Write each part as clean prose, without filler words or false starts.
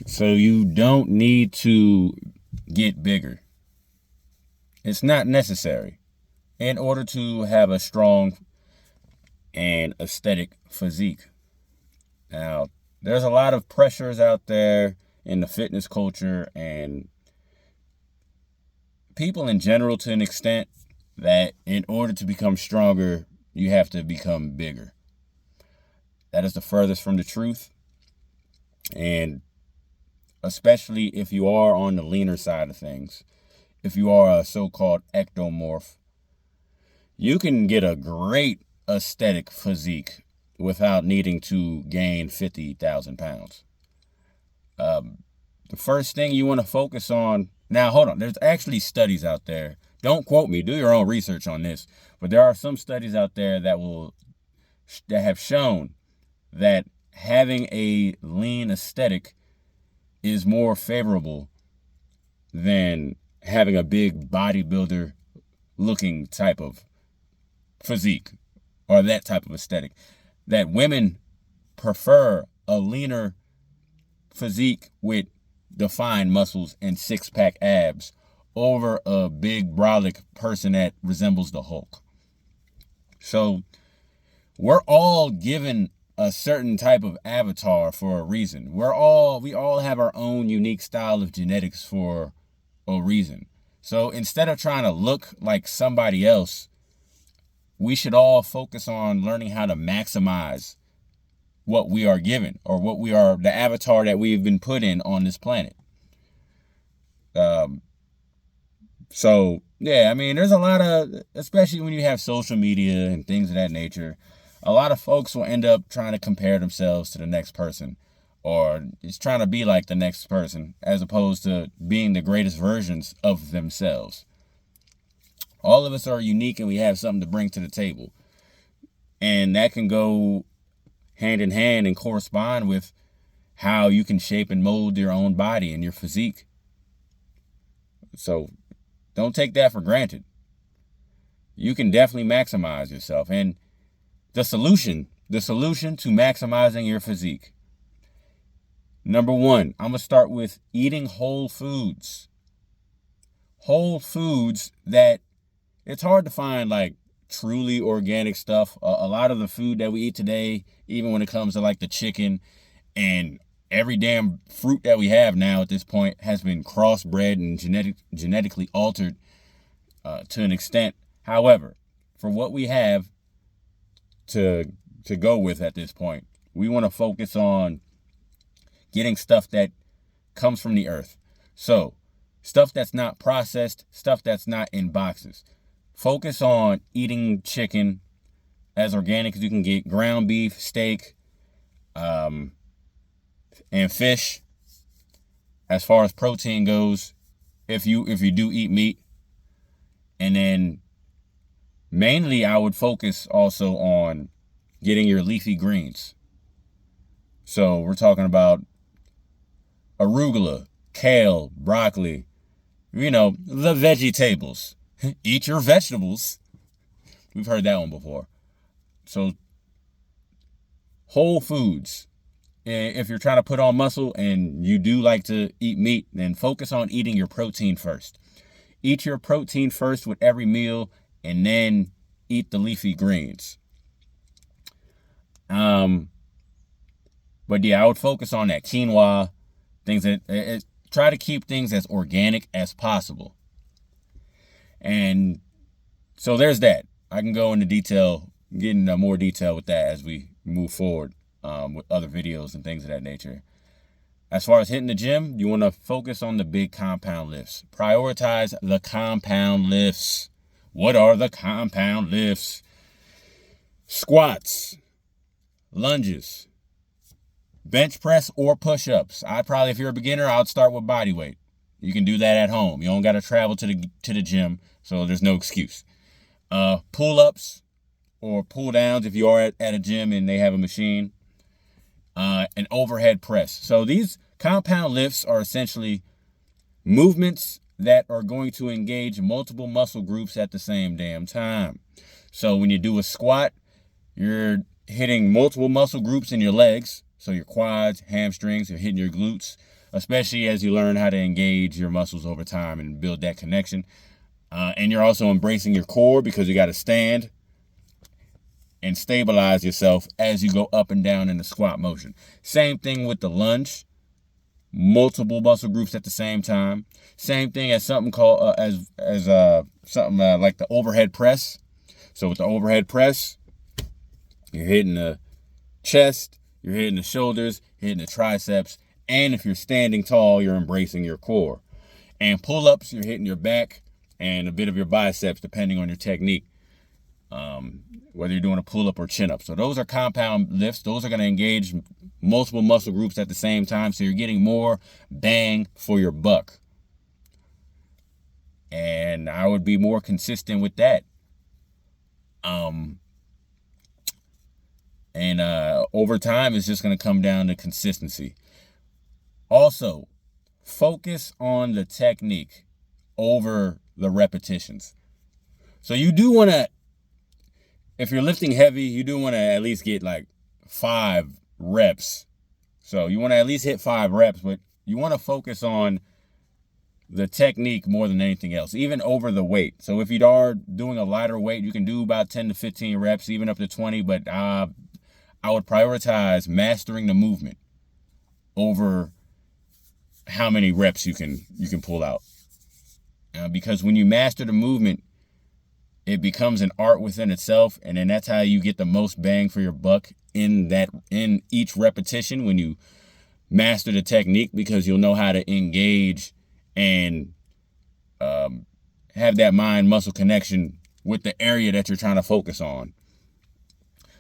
So you don't need to get bigger. It's not necessary in order to have a strong and aesthetic physique. Now, there's a lot of pressures out there in the fitness culture and people in general to an extent that in order to become stronger, you have to become bigger. That is the furthest from the truth. And especially if you are on the leaner side of things, if you are a so-called ectomorph, you can get a great aesthetic physique without needing to gain 50,000 pounds. The first thing you want to focus on, now hold on, there's actually studies out there. Don't quote me, do your own research on this, but there are some studies out there that have shown that having a lean aesthetic is more favorable than having a big bodybuilder looking type of physique or that type of aesthetic. That women prefer a leaner physique with defined muscles and six-pack abs over a big brolic person that resembles the Hulk. So we're all given a certain type of avatar for a reason. We all have our own unique style of genetics for a reason. So instead of trying to look like somebody else, we should all focus on learning how to maximize what we are given, or what we are, the avatar that we've been put in on this planet. So yeah, I mean, there's a lot of, especially when you have social media and things of that nature, a lot of folks will end up trying to compare themselves to the next person, or it's trying to be like the next person as opposed to being the greatest versions of themselves. All of us are unique and we have something to bring to the table. And that can go hand in hand and correspond with how you can shape and mold your own body and your physique. So don't take that for granted. You can definitely maximize yourself. And the solution to maximizing your physique. Number one, I'm going to start with eating whole foods. Whole foods that it's hard to find like truly organic stuff. A lot of the food that we eat today, even when it comes to like the chicken and every damn fruit that we have now at this point, has been crossbred and genetically altered to an extent. However, for what we have to go with at this point, we want to focus on getting stuff that comes from the earth. So stuff that's not processed, stuff that's not in boxes. Focus on eating chicken as organic as you can get, ground beef, steak, and fish. As far as protein goes, if you do eat meat. And then mainly I would focus also on getting your leafy greens. So we're talking about arugula, kale, broccoli, the veggie tables. Eat your vegetables. We've heard that one before. So whole foods. If you're trying to put on muscle and you do like to eat meat, then focus on eating your protein first. Eat your protein first with every meal, and then eat the leafy greens. But yeah, I would focus on that quinoa, things that try to keep things as organic as possible. And so there's that. I can go into detail, get into more detail with that as we move forward with other videos and things of that nature. As far as hitting the gym, you want to focus on the big compound lifts. Prioritize the compound lifts. What are the compound lifts? Squats, lunges, bench press, or push-ups. If you're a beginner, I'd start with body weight. You can do that at home. You don't got to travel to the gym, so there's no excuse. Pull-ups or pull-downs if you are at a gym and they have a machine. An overhead press. So these compound lifts are essentially movements that are going to engage multiple muscle groups at the same damn time. So when you do a squat, you're hitting multiple muscle groups in your legs. So your quads, hamstrings, you're hitting your glutes. especially as you learn how to engage your muscles over time and build that connection. And you're also embracing your core because you got to stand and stabilize yourself as you go up and down in the squat motion. Same thing with the lunge, multiple muscle groups at the same time. Same thing as something called like the overhead press. So with the overhead press, you're hitting the chest, you're hitting the shoulders, hitting the triceps, and if you're standing tall, you're embracing your core. And pull-ups, you're hitting your back and a bit of your biceps, depending on your technique, whether you're doing a pull-up or chin-up. So those are compound lifts. Those are going to engage multiple muscle groups at the same time, so you're getting more bang for your buck. And I would be more consistent with that. Over time, it's just going to come down to consistency. Also, focus on the technique over the repetitions. So you do want to, if you're lifting heavy, you do want to at least get like 5 reps. So you want to at least hit 5 reps, but you want to focus on the technique more than anything else, even over the weight. So if you are doing a lighter weight, you can do about 10 to 15 reps, even up to 20, but I would prioritize mastering the movement over how many reps you can pull out. Because when you master the movement, it becomes an art within itself, and then that's how you get the most bang for your buck in each repetition when you master the technique, because you'll know how to engage and have that mind-muscle connection with the area that you're trying to focus on.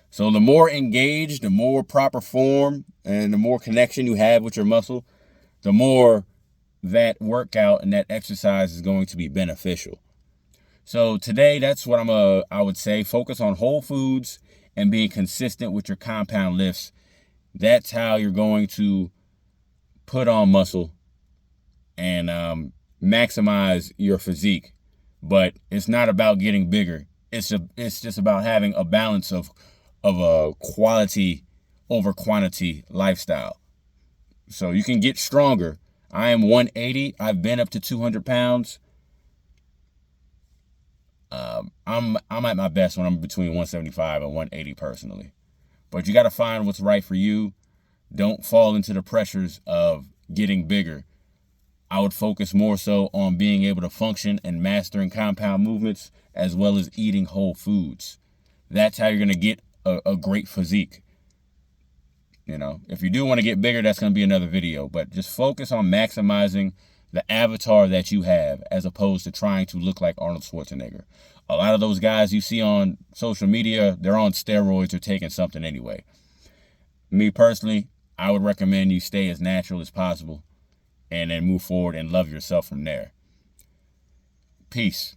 So the more engaged, the more proper form, and the more connection you have with your muscle, the more that workout and that exercise is going to be beneficial. So today, that's what I would say. Focus on whole foods and being consistent with your compound lifts. That's how you're going to put on muscle and maximize your physique. But it's not about getting bigger. It's just about having a balance of a quality over quantity lifestyle. So you can get stronger. I am 180. I've been up to 200 pounds. I'm at my best when I'm between 175 and 180 personally. But you got to find what's right for you. Don't fall into the pressures of getting bigger. I would focus more so on being able to function and mastering compound movements, as well as eating whole foods. That's how you're going to get a great physique. You know, if you do want to get bigger, that's going to be another video. But just focus on maximizing the avatar that you have, as opposed to trying to look like Arnold Schwarzenegger. A lot of those guys you see on social media, they're on steroids or taking something anyway. Me personally, I would recommend you stay as natural as possible and then move forward and love yourself from there. Peace.